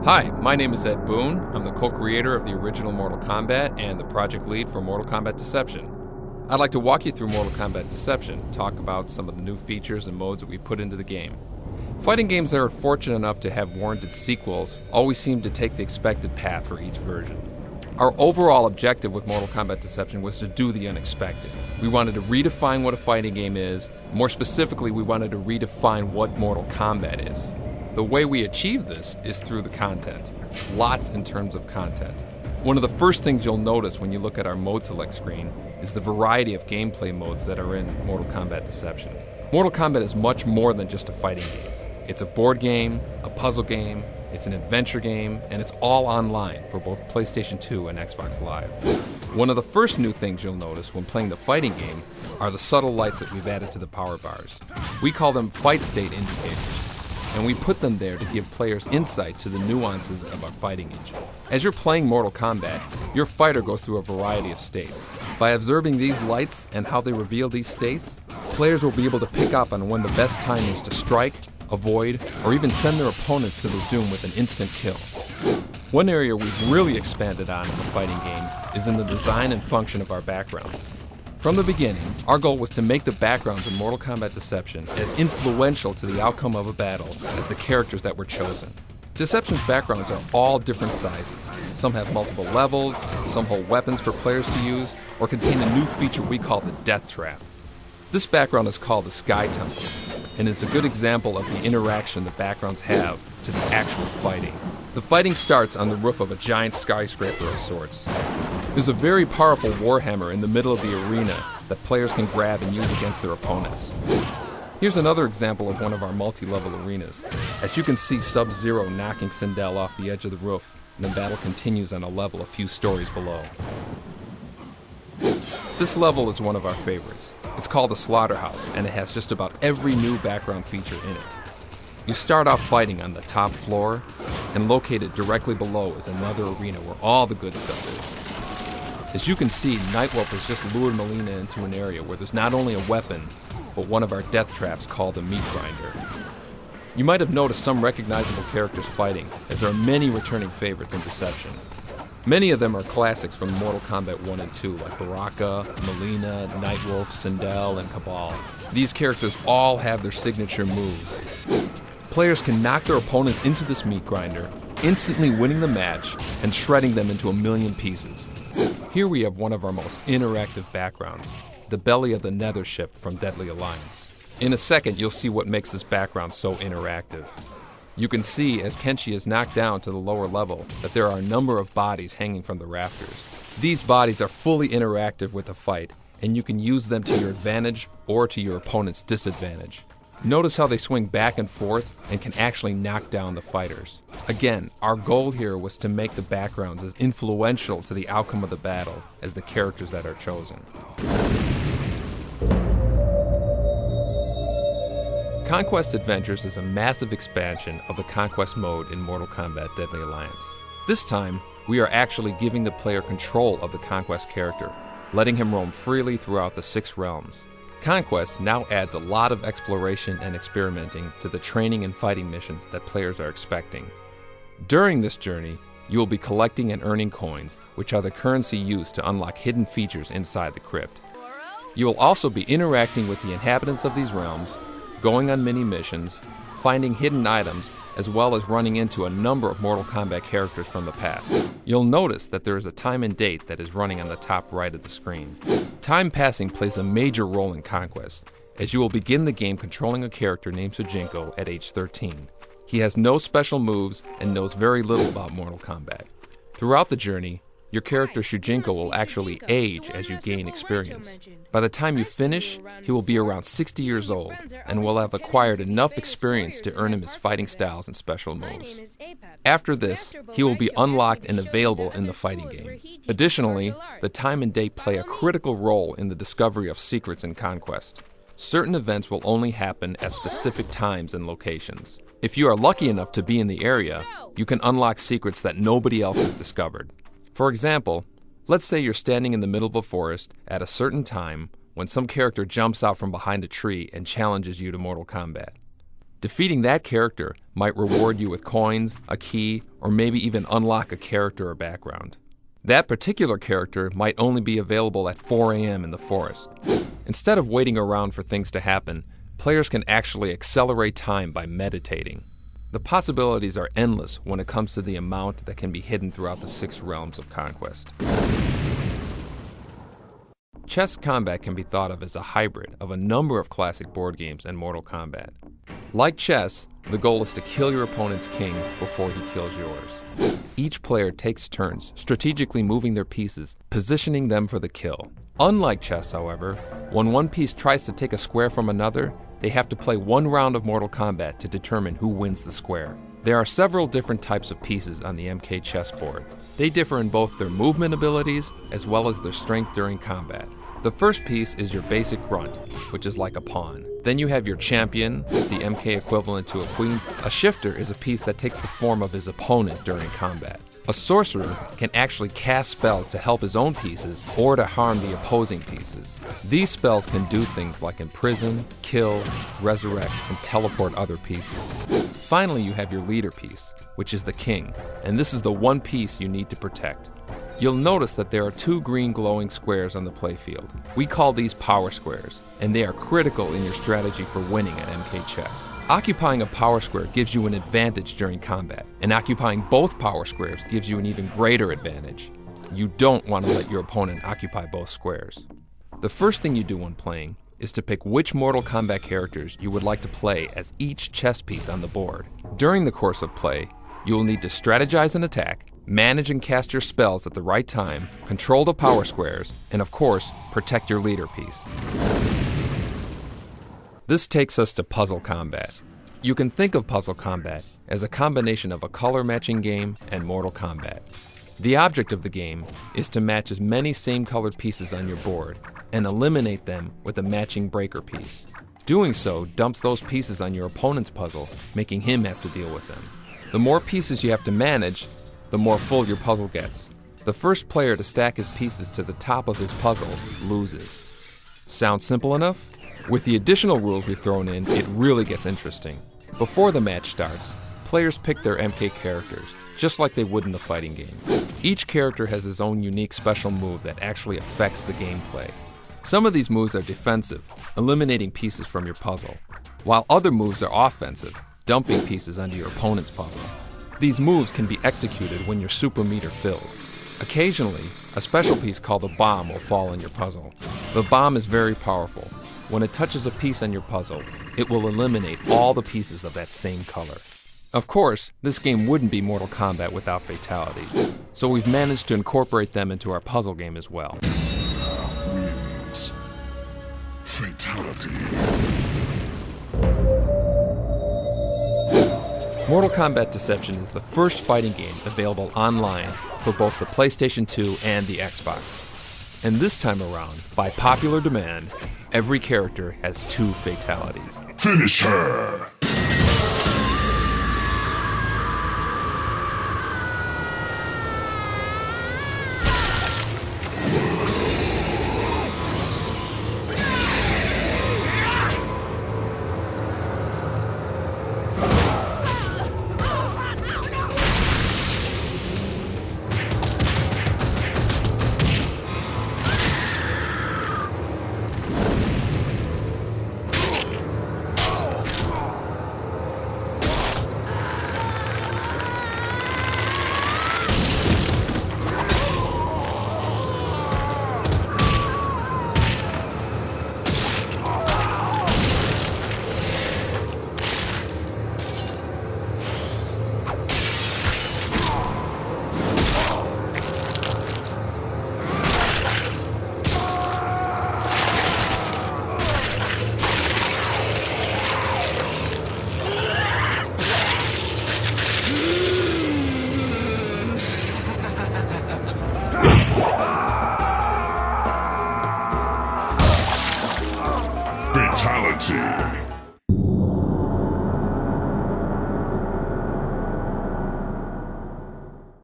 Hi, my name is Ed Boon. I'm the co-creator of the original Mortal Kombat and the project lead for Mortal Kombat Deception. I'd like to walk you through Mortal Kombat Deception, talk about some of the new features and modes that we put into the game. Fighting games that are fortunate enough to have warranted sequels always seem to take the expected path for each version. Our overall objective with Mortal Kombat Deception was to do the unexpected. We wanted to redefine what a fighting game is. More specifically, we wanted to redefine what Mortal Kombat is. The way we achieve this is through the content. Lots in terms of content. One of the first things you'll notice when you look at our mode select screen is the variety of gameplay modes that are in Mortal Kombat Deception. Mortal Kombat is much more than just a fighting game. It's a board game, a puzzle game, it's an adventure game, and it's all online for both PlayStation 2 and Xbox Live. One of the first new things you'll notice when playing the fighting game are the subtle lights that we've added to the power bars. We call them fight state indicators, and we put them there to give players insight to the nuances of our fighting engine. As you're playing Mortal Kombat, your fighter goes through a variety of states. By observing these lights and how they reveal these states, players will be able to pick up on when the best time is to strike, avoid, or even send their opponents to the zoom with an instant kill. One area we've really expanded on in the fighting game is in the design and function of our backgrounds. From the beginning, our goal was to make the backgrounds in Mortal Kombat Deception as influential to the outcome of a battle as the characters that were chosen. Deception's backgrounds are all different sizes. Some have multiple levels, some hold weapons for players to use, or contain a new feature we call the Death Trap. This background is called the Sky Temple, and is a good example of the interaction the backgrounds have to the actual fighting. The fighting starts on the roof of a giant skyscraper of sorts. There's a very powerful warhammer in the middle of the arena that players can grab and use against their opponents. Here's another example of one of our multi-level arenas. As you can see Sub-Zero knocking Sindel off the edge of the roof, and the battle continues on a level a few stories below. This level is one of our favorites. It's called the Slaughterhouse, and it has just about every new background feature in it. You start off fighting on the top floor, and located directly below is another arena where all the good stuff is. As you can see, Nightwolf has just lured Melina into an area where there's not only a weapon, but one of our death traps called a meat grinder. You might have noticed some recognizable characters fighting, as there are many returning favorites in Deception. Many of them are classics from Mortal Kombat 1 and 2, like Baraka, Melina, Nightwolf, Sindel, and Cabal. These characters all have their signature moves. Players can knock their opponents into this meat grinder, instantly winning the match and shredding them into a million pieces. Here we have one of our most interactive backgrounds, the belly of the Nether ship from Deadly Alliance. In a second, you'll see what makes this background so interactive. You can see, as Kenshi is knocked down to the lower level, that there are a number of bodies hanging from the rafters. These bodies are fully interactive with the fight, and you can use them to your advantage or to your opponent's disadvantage. Notice how they swing back and forth and can actually knock down the fighters. Again, our goal here was to make the backgrounds as influential to the outcome of the battle as the characters that are chosen. Conquest Adventures is a massive expansion of the Conquest mode in Mortal Kombat Deadly Alliance. This time, we are actually giving the player control of the Conquest character, letting him roam freely throughout the 6 realms. Conquest now adds a lot of exploration and experimenting to the training and fighting missions that players are expecting. During this journey, you will be collecting and earning coins, which are the currency used to unlock hidden features inside the crypt. You will also be interacting with the inhabitants of these realms, going on mini-missions, finding hidden items, as well as running into a number of Mortal Kombat characters from the past. You'll notice that there is a time and date that is running on the top right of the screen. Time passing plays a major role in Conquest, as you will begin the game controlling a character named Sujinko at age 13. He has no special moves and knows very little about Mortal Kombat. Throughout the journey, your character Sujinko will actually age as you gain experience. By the time you finish, he will be around 60 years old and will have acquired enough experience to earn him his fighting styles and special moves. After this, he will be unlocked and available in the fighting game. Additionally, the time and date play a critical role in the discovery of secrets in Conquest. Certain events will only happen at specific times and locations. If you are lucky enough to be in the area, you can unlock secrets that nobody else has discovered. For example, let's say you're standing in the middle of a forest at a certain time when some character jumps out from behind a tree and challenges you to Mortal Kombat. Defeating that character might reward you with coins, a key, or maybe even unlock a character or background. That particular character might only be available at 4 a.m. in the forest. Instead of waiting around for things to happen, players can actually accelerate time by meditating. The possibilities are endless when it comes to the amount that can be hidden throughout the 6 realms of conquest. Chess combat can be thought of as a hybrid of a number of classic board games and Mortal Kombat. Like chess, the goal is to kill your opponent's king before he kills yours. Each player takes turns strategically moving their pieces, positioning them for the kill. Unlike chess, however, when one piece tries to take a square from another, they have to play 1 round of Mortal Kombat to determine who wins the square. There are several different types of pieces on the MK chessboard. They differ in both their movement abilities as well as their strength during combat. The first piece is your basic grunt, which is like a pawn. Then you have your champion, the MK equivalent to a queen. A shifter is a piece that takes the form of his opponent during combat. A sorcerer can actually cast spells to help his own pieces or to harm the opposing pieces. These spells can do things like imprison, kill, resurrect, and teleport other pieces. Finally, you have your leader piece, which is the king, and this is the one piece you need to protect. You'll notice that there are 2 green glowing squares on the playfield. We call these power squares, and they are critical in your strategy for winning at MK Chess. Occupying a power square gives you an advantage during combat, and occupying both power squares gives you an even greater advantage. You don't want to let your opponent occupy both squares. The first thing you do when playing is to pick which Mortal Kombat characters you would like to play as each chess piece on the board. During the course of play, you will need to strategize an attack, manage and cast your spells at the right time, control the power squares, and of course, protect your leader piece. This takes us to puzzle combat. You can think of puzzle combat as a combination of a color matching game and Mortal Kombat. The object of the game is to match as many same colored pieces on your board and eliminate them with a matching breaker piece. Doing so dumps those pieces on your opponent's puzzle, making him have to deal with them. The more pieces you have to manage, the more full your puzzle gets. The first player to stack his pieces to the top of his puzzle loses. Sound simple enough? With the additional rules we've thrown in, it really gets interesting. Before the match starts, players pick their MK characters, just like they would in a fighting game. Each character has his own unique special move that actually affects the gameplay. Some of these moves are defensive, eliminating pieces from your puzzle, while other moves are offensive, dumping pieces onto your opponent's puzzle. These moves can be executed when your super meter fills. Occasionally, a special piece called a bomb will fall on your puzzle. The bomb is very powerful. When it touches a piece on your puzzle, it will eliminate all the pieces of that same color. Of course, this game wouldn't be Mortal Kombat without fatalities, so we've managed to incorporate them into our puzzle game as well. Wins. Fatality. Mortal Kombat Deception is the first fighting game available online for both the PlayStation 2 and the Xbox. And this time around, by popular demand, every character has 2 fatalities. Finish her! Fatality.